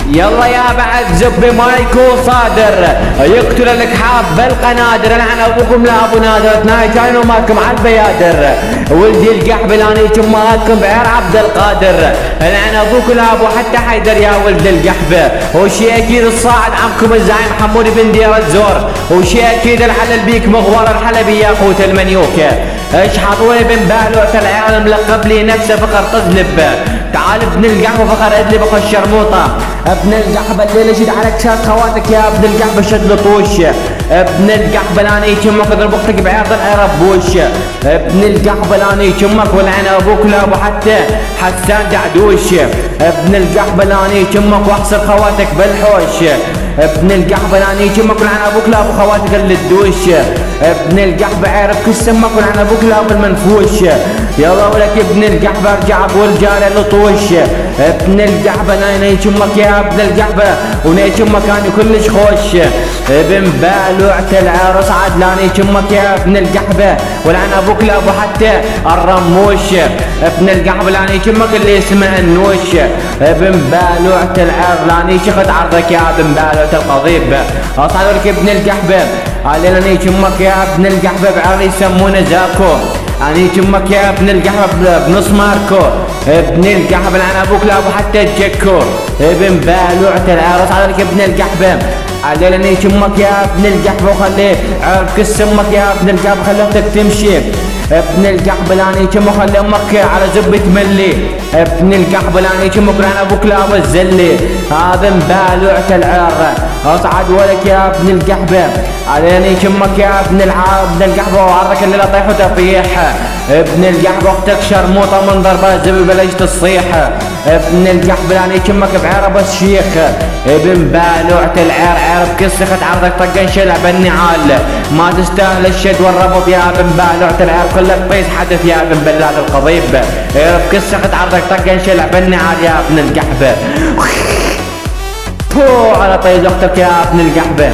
يلا يا بعد زب مايكو صادر يقتل الكحاب بالقنادر، لعن ابوكم لا ابو نادر، اثناي كانوا ماكم على البيادر، ولدي القحبل اني كم ماكم بعير عبد القادر، لعن ابوك لا ابو حتى حيدر يا ولد القحبه، وشي اكيد الصاعد عمكم الزعيم حمود بن دير الزور، وشي اكيد الحلل بيك مغوار الحلبي يا قوت المنيوكه، اشحطوا بن بالوعة العيال ملقب لي نفسه فخر تزلب، تعال ابن القحبه فخر ادلي بخ الشرموطه، ابن القحبه الليله شد على كشاف خواتك يا ابن القحبه شد لطوش، ابن القحبه لاني يشمك اضرب اختك بعرض العرب بوش، ابن القحبه لاني يشمك ولعن ابوك لا ابو حسان دعدوش، ابن القحبه لاني يشمك واحصر خواتك بالحوش، ابن القحبه لاني يشمك ولعن ابوك لا ابو خواتك الدوش، ابن القحبه عارف كل سمك ولعن ابوك لا ابو المنفوش، يلا ولك ابن القحبه ارجع ابو الجاره لطوش، ابن القحبه لاني يشمك يا ابن القحبه ونيشمك اني كلش خوش، ابن بالوعة العرس عدلاني يشمك يا ابن القحبه ولعن ابوك لا ابو حتى الرموش، ابن القحبه لاني يشمك اللي اسمه النوش، ابن بالوعة العرس لاني شخت عرضك يا ابن بالوعة القضيب، اصعد لك ابن القحبه علينا يشمك يا ابن القحبه بعرض يسمونه زاكو، اني يشمك يا ابن القحبه بنص ماركو، ابن القحبه لعن ابوك لا ابو حتى الجكو، ابن بالوعة العرس على لك ابن القحبه علينا يشمك يا ابن القحبه وخليه عرف كسمك يا ابن القحبه خليتك تمشي، ابن القحبه لاني يشمك خلي امك على زب تملي، ابن القحبه لاني يشمك لعن ابوك لا ابو الزلي، هذا بالوعة العار اصعد ولك يا ابن القحبه علينا يشمك يا ابن القحبه وعرك اللي لا طيح وتفيح، ابن القحبه اختك شرموطه من ضربه زبل بلشت تصيح، ابن القحبه لاني يشمك بعرب الشيخ، ابن بالوعة العار عرب كسخت عرضك طقن شلع بالنعال، ما تستاهل الشد والربط يا ابن بالوعة العار كلك طيس حدث يا ابن بلاد القضيب، عرب كسخت عرضك طقن شلع بالنعال يا ابن القحبه، على طيز اختك يا ابن القحبه.